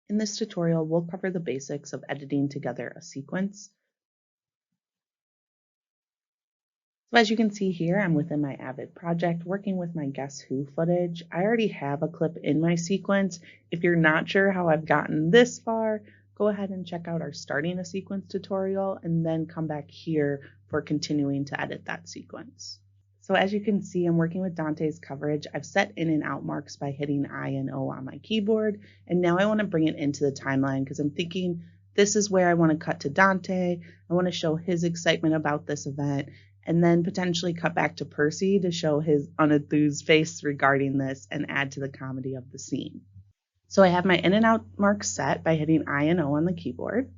In this tutorial, we'll cover the basics of editing together a sequence. So as you can see here, I'm within my Avid project working with my Guess Who footage. I already have a clip in my sequence. If you're not sure how I've gotten this far, go ahead and check out our starting a sequence tutorial and then come back here for continuing to edit that sequence. So as you can see, I'm working with Dante's coverage. I've set in and out marks by hitting I and O on my keyboard. And now I want to bring it into the timeline because I'm thinking this is where I want to cut to Dante. I want to show his excitement about this event and then potentially cut back to Percy to show his unenthused face regarding this and add to the comedy of the scene. So I have my in and out marks set by hitting I and O on the keyboard.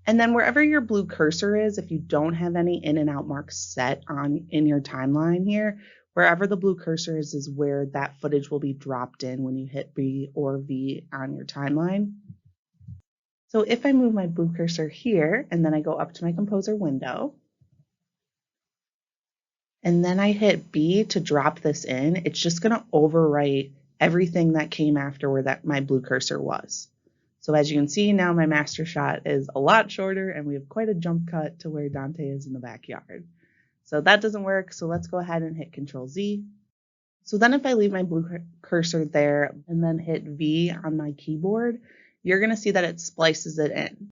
And then wherever your blue cursor is, if you don't have any in and out marks set in your timeline here, wherever the blue cursor is where that footage will be dropped in when you hit B or V on your timeline. So if I move my blue cursor here and then I go up to my composer window, and then I hit B to drop this in, it's just going to overwrite everything that came after where my blue cursor was. So as you can see, now my master shot is a lot shorter and we have quite a jump cut to where Dante is in the backyard. So that doesn't work, so let's go ahead and hit Control Z. So then if I leave my blue cursor there and then hit V on my keyboard, you're going to see that it splices it in.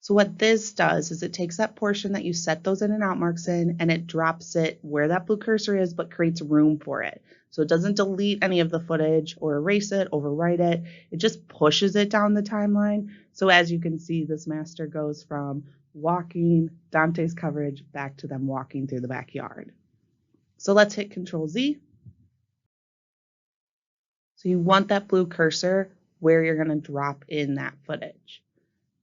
So what this does is it takes that portion that you set those in and out marks in and it drops it where that blue cursor is but creates room for it. So it doesn't delete any of the footage or erase it, overwrite it. It just pushes it down the timeline. So as you can see, this master goes from walking Dante's coverage back to them walking through the backyard. So let's hit Control Z. So you want that blue cursor where you're going to drop in that footage.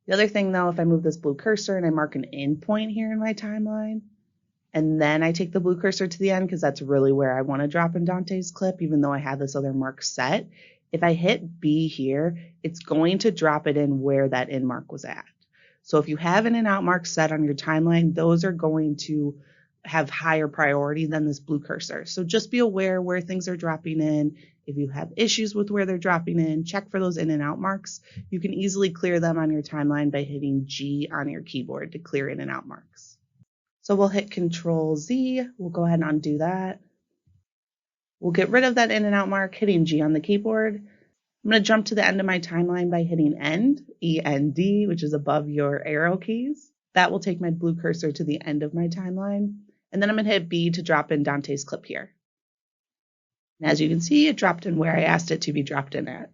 The other thing though, if I move this blue cursor and I mark an end point here in my timeline, and then I take the blue cursor to the end because that's really where I want to drop in Dante's clip, even though I have this other mark set. If I hit B here, it's going to drop it in where that end mark was at. So if you have an in out mark set on your timeline, those are going to have higher priority than this blue cursor. So just be aware where things are dropping in. If you have issues with where they're dropping in, check for those in and out marks. You can easily clear them on your timeline by hitting G on your keyboard to clear in and out marks. So we'll hit Control Z. We'll go ahead and undo that. We'll get rid of that in and out mark, hitting G on the keyboard. I'm going to jump to the end of my timeline by hitting End, E-N-D, which is above your arrow keys. That will take my blue cursor to the end of my timeline. And then I'm going to hit B to drop in Dante's clip here. And as you can see, it dropped in where I asked it to be dropped in at.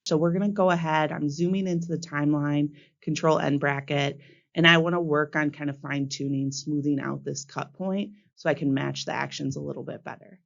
So we're going to go ahead. I'm zooming into the timeline, Control N bracket. And I want to work on kind of fine tuning, smoothing out this cut point so I can match the actions a little bit better.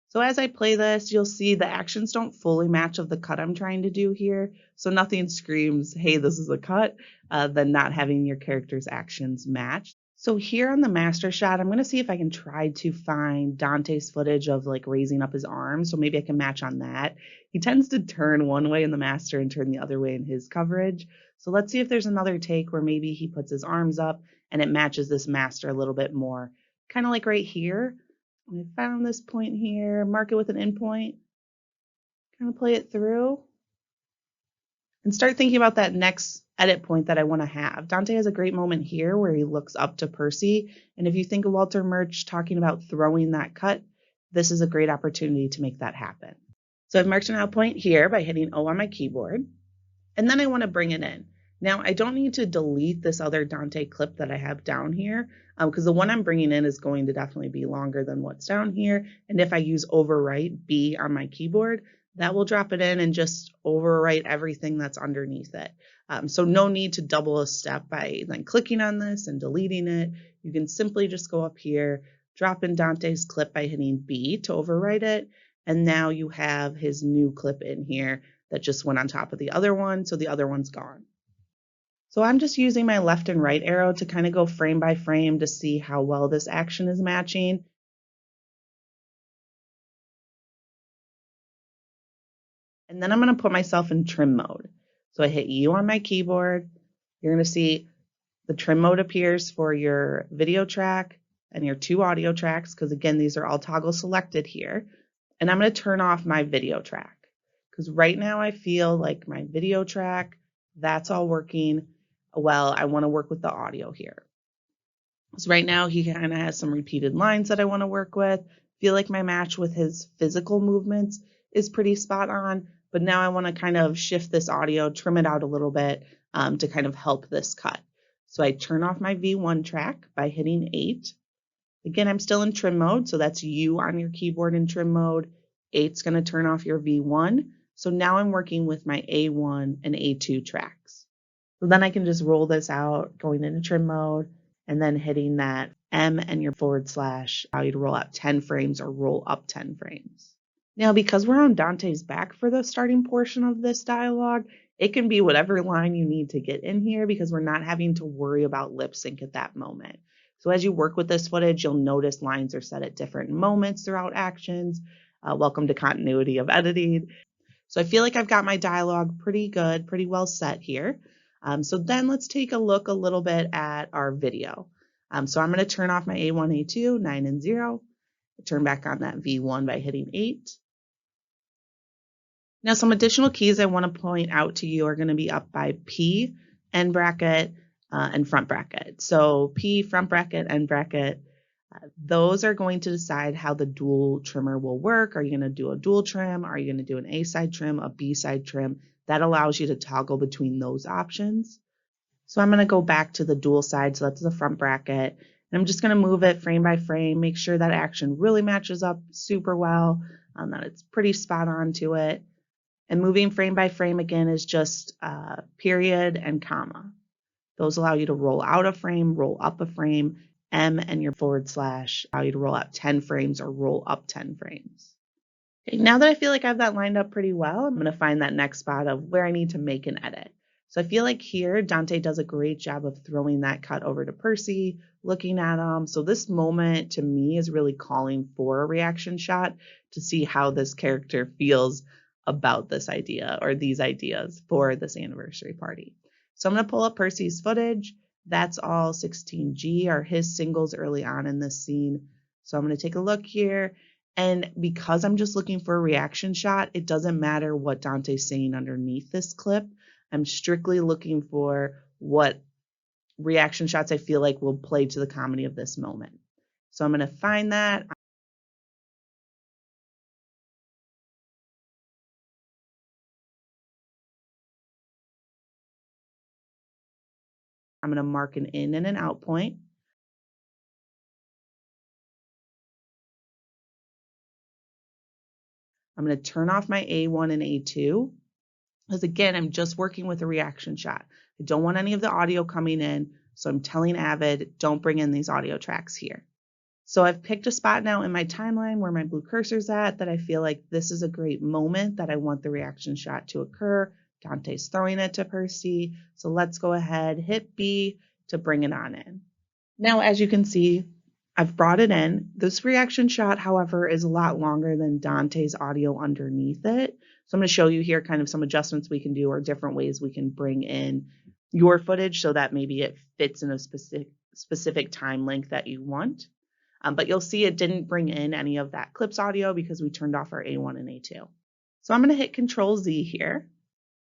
So as I play this, you'll see the actions don't fully match of the cut I'm trying to do here. So nothing screams, hey, this is a cut, than not having your character's actions match. So here on the master shot, I'm going to see if I can try to find Dante's footage of like raising up his arms. So maybe I can match on that. He tends to turn one way in the master and turn the other way in his coverage. So let's see if there's another take where maybe he puts his arms up and it matches this master a little bit more. Kind of like right here. I found this point here, mark it with an endpoint, kind of play it through, and start thinking about that next edit point that I want to have. Dante has a great moment here where he looks up to Percy, and if you think of Walter Murch talking about throwing that cut, this is a great opportunity to make that happen. So I've marked an out point here by hitting O on my keyboard, and then I want to bring it in. Now, I don't need to delete this other Dante clip that I have down here because the one I'm bringing in is going to definitely be longer than what's down here. And if I use overwrite B on my keyboard, that will drop it in and just overwrite everything that's underneath it. So no need to double a step by then clicking on this and deleting it. You can simply just go up here, drop in Dante's clip by hitting B to overwrite it. And now you have his new clip in here that just went on top of the other one. So the other one's gone. So I'm just using my left and right arrow to kind of go frame by frame to see how well this action is matching. And then I'm going to put myself in trim mode. So I hit U on my keyboard. You're going to see the trim mode appears for your video track and your two audio tracks, because again, these are all toggle selected here. And I'm going to turn off my video track because right now I feel like my video track That's all working well. I want to work with the audio here. So right now he kind of has some repeated lines that I want to work with. Feel like my match with his physical movements is pretty spot on, but now I want to kind of shift this audio, trim it out a little bit to kind of help this cut. So I turn off my V1 track by hitting 8. Again, I'm still in trim mode, so that's you on your keyboard in trim mode. 8's going to turn off your V1. So now I'm working with my A1 and A2 tracks. So then I can just roll this out, going into trim mode, and then hitting that M and your / allow you to roll out 10 frames or roll up 10 frames. Now, because we're on Dante's back for the starting portion of this dialogue, it can be whatever line you need to get in here because we're not having to worry about lip sync at that moment. So as you work with this footage, you'll notice lines are set at different moments throughout actions. Welcome to continuity of editing. So I feel like I've got my dialogue pretty good, pretty well set here. So then let's take a look a little bit at our video. So I'm going to turn off my A1, A2, 9 and 0. Turn back on that V1 by hitting 8. Now some additional keys I want to point out to you are going to be up by P, end bracket, and front bracket. So P, front bracket, end bracket, those are going to decide how the dual trimmer will work. Are you going to do a dual trim? Are you going to do an A side trim, a B side trim? That allows you to toggle between those options. So I'm going to go back to the dual side. So that's the front bracket. And I'm just going to move it frame by frame, make sure that action really matches up super well, that it's pretty spot on to it. And moving frame by frame again is just period and comma. Those allow you to roll out a frame, roll up a frame. M and your / allow you to roll out 10 frames or roll up 10 frames. Okay, now that I feel like I have that lined up pretty well, I'm going to find that next spot of where I need to make an edit. So I feel like here Dante does a great job of throwing that cut over to Percy, looking at him. So this moment to me is really calling for a reaction shot to see how this character feels about this idea or these ideas for this anniversary party. So I'm going to pull up Percy's footage. That's all 16G are his singles early on in this scene. So I'm going to take a look here. And because I'm just looking for a reaction shot, it doesn't matter what Dante's saying underneath this clip. I'm strictly looking for what reaction shots I feel like will play to the comedy of this moment. So I'm going to find that. I'm going to mark an in and an out point. I'm going to turn off my A1 and A2 because again, I'm just working with a reaction shot. I don't want any of the audio coming in. So I'm telling Avid, don't bring in these audio tracks here. So I've picked a spot now in my timeline where my blue cursor's at that I feel like this is a great moment that I want the reaction shot to occur. Dante's throwing it to Percy. So let's go ahead, hit B to bring it on in. Now, as you can see, I've brought it in. This reaction shot, however, is a lot longer than Dante's audio underneath it. So I'm going to show you here kind of some adjustments we can do or different ways we can bring in your footage so that maybe it fits in a specific time length that you want. But you'll see it didn't bring in any of that clips audio because we turned off our A1 and A2. So I'm going to hit Control Z here.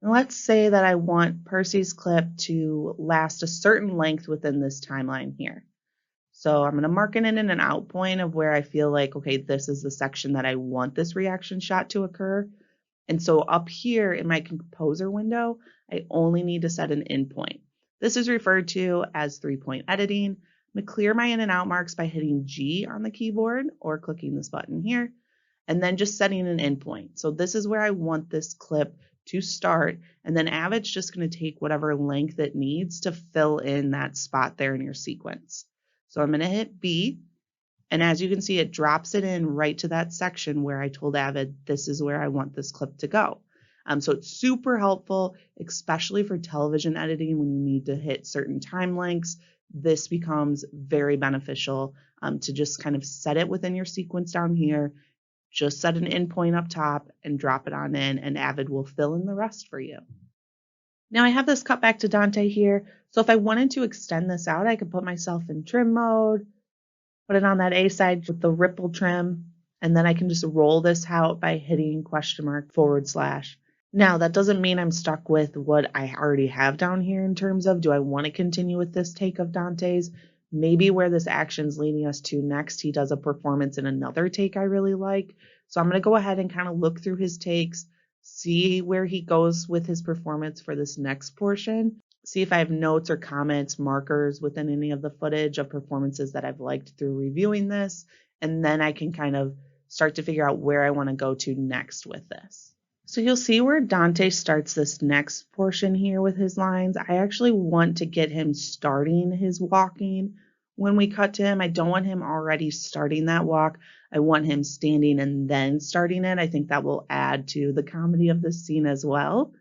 And let's say that I want Percy's clip to last a certain length within this timeline here. So I'm going to mark it in an out point of where I feel like, okay, this is the section that I want this reaction shot to occur. And so up here in my composer window, I only need to set an in point. This is referred to as 3-point editing. I'm going to clear my in and out marks by hitting G on the keyboard or clicking this button here, and then just setting an in point. So this is where I want this clip to start, and then Avid's just going to take whatever length it needs to fill in that spot there in your sequence. So I'm going to hit B, and as you can see, it drops it in right to that section where I told Avid, this is where I want this clip to go. So it's super helpful, especially for television editing when you need to hit certain time lengths. This becomes very beneficial to just kind of set it within your sequence down here, just set an in point up top and drop it on in, and Avid will fill in the rest for you. Now I have this cut back to Dante here. So if I wanted to extend this out, I could put myself in trim mode, put it on that A side with the ripple trim, and then I can just roll this out by hitting !/. Now, that doesn't mean I'm stuck with what I already have down here in terms of, do I want to continue with this take of Dante's? Maybe where this action's leading us to next, he does a performance in another take I really like. So I'm going to go ahead and kind of look through his takes, see where he goes with his performance for this next portion, see if I have notes or comments, markers within any of the footage of performances that I've liked through reviewing this. And then I can kind of start to figure out where I want to go to next with this. So you'll see where Dante starts this next portion here with his lines. I actually want to get him starting his walking. When we cut to him, I don't want him already starting that walk. I want him standing and then starting it. I think that will add to the comedy of this scene as well.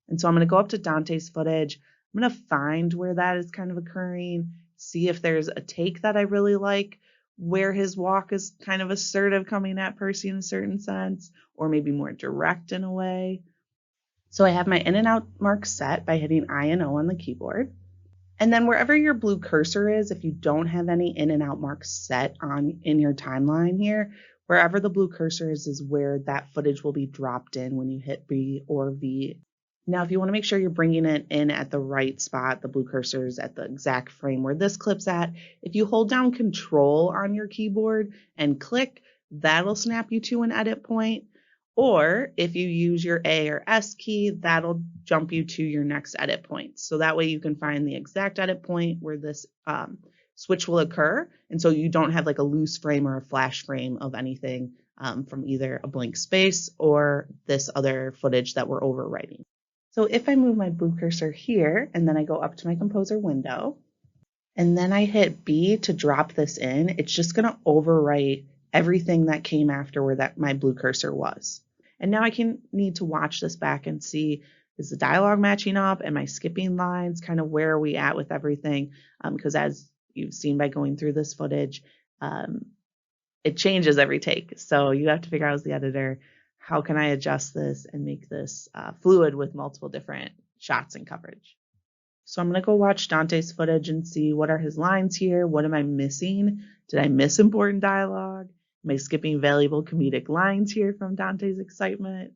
And so I'm going to go up to Dante's footage. I'm going to find where that is kind of occurring, see if there's a take that I really like, where his walk is kind of assertive, coming at Percy in a certain sense, or maybe more direct in a way. So I have my in and out marks set by hitting I and O on the keyboard. And then wherever your blue cursor is, if you don't have any in and out marks set on in your timeline here, wherever the blue cursor is where that footage will be dropped in when you hit B or V. Now, if you want to make sure you're bringing it in at the right spot, the blue cursor is at the exact frame where this clip's at. If you hold down Control on your keyboard and click, that'll snap you to an edit point. Or if you use your A or S key, that'll jump you to your next edit point. So that way you can find the exact edit point where this switch will occur. And so you don't have like a loose frame or a flash frame of anything from either a blank space or this other footage that we're overwriting. So if I move my blue cursor here and then I go up to my composer window and then I hit B to drop this in, it's just going to overwrite everything that came after where that my blue cursor was. And now I need to watch this back and see, is the dialogue matching up? Am I skipping lines? Kind of where are we at with everything? Because as you've seen by going through this footage, it changes every take. So you have to figure out as the editor, how can I adjust this and make this fluid with multiple different shots and coverage? So I'm going to go watch Dante's footage and see what are his lines here. What am I missing? Did I miss important dialogue? Am I skipping valuable comedic lines here from Dante's excitement?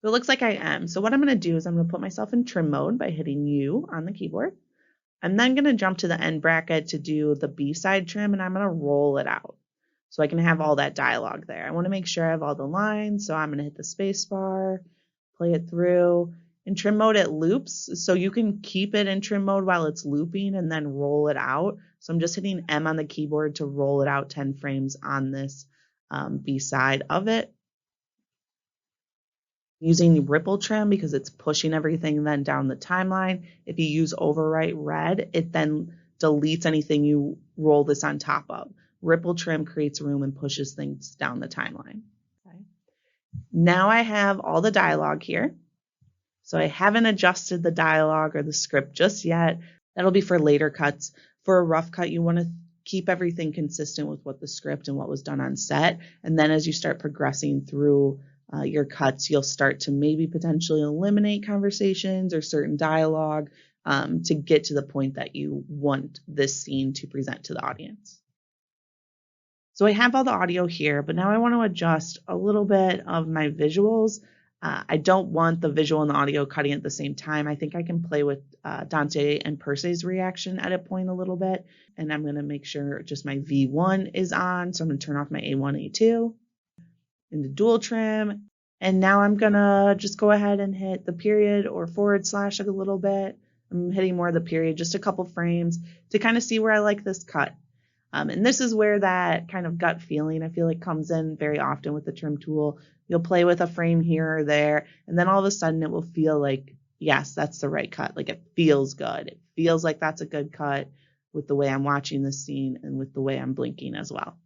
So it looks like I am. So what I'm going to do is I'm going to put myself in trim mode by hitting U on the keyboard. I'm then going to jump to the end bracket to do the B-side trim, and I'm going to roll it out so I can have all that dialogue there. I want to make sure I have all the lines, so I'm going to hit the space bar, play it through. In trim mode, it loops, so you can keep it in trim mode while it's looping and then roll it out. So I'm just hitting M on the keyboard to roll it out 10 frames on this B side of it. Using ripple trim because it's pushing everything then down the timeline. If you use overwrite red, it then deletes anything you roll this on top of. Ripple trim creates room and pushes things down the timeline. Okay. Now I have all the dialogue here. So I haven't adjusted the dialogue or the script just yet. That'll be for later cuts. For a rough cut, you want to keep everything consistent with what the script and what was done on set. And then as you start progressing through your cuts, you'll start to maybe potentially eliminate conversations or certain dialogue to get to the point that you want this scene to present to the audience. So I have all the audio here, but now I want to adjust a little bit of my visuals. I don't want the visual and the audio cutting at the same time. I think I can play with Dante and Percy's reaction edit point a little bit. And I'm going to make sure just my V1 is on. So I'm going to turn off my A1, A2 into dual trim. And now I'm going to just go ahead and hit the period or forward slash it a little bit. I'm hitting more of the period, just a couple frames to kind of see where I like this cut. And this is where that kind of gut feeling, I feel like, comes in very often with the trim tool. You'll play with a frame here or there, and then all of a sudden it will feel like, yes, that's the right cut. Like it feels good. It feels like that's a good cut with the way I'm watching this scene and with the way I'm blinking as well.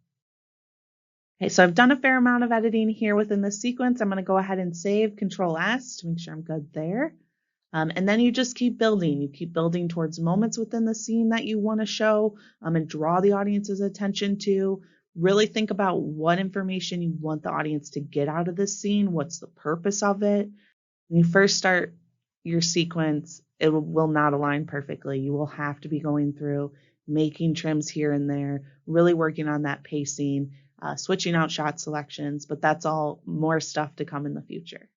Okay, so I've done a fair amount of editing here within this sequence. I'm going to go ahead and save Control S to make sure I'm good there. And then you just keep building. You keep building towards moments within the scene that you want to show and draw the audience's attention to. Really think about what information you want the audience to get out of this scene. What's the purpose of it? When you first start your sequence, it will not align perfectly. You will have to be going through, making trims here and there, really working on that pacing, switching out shot selections, but that's all more stuff to come in the future.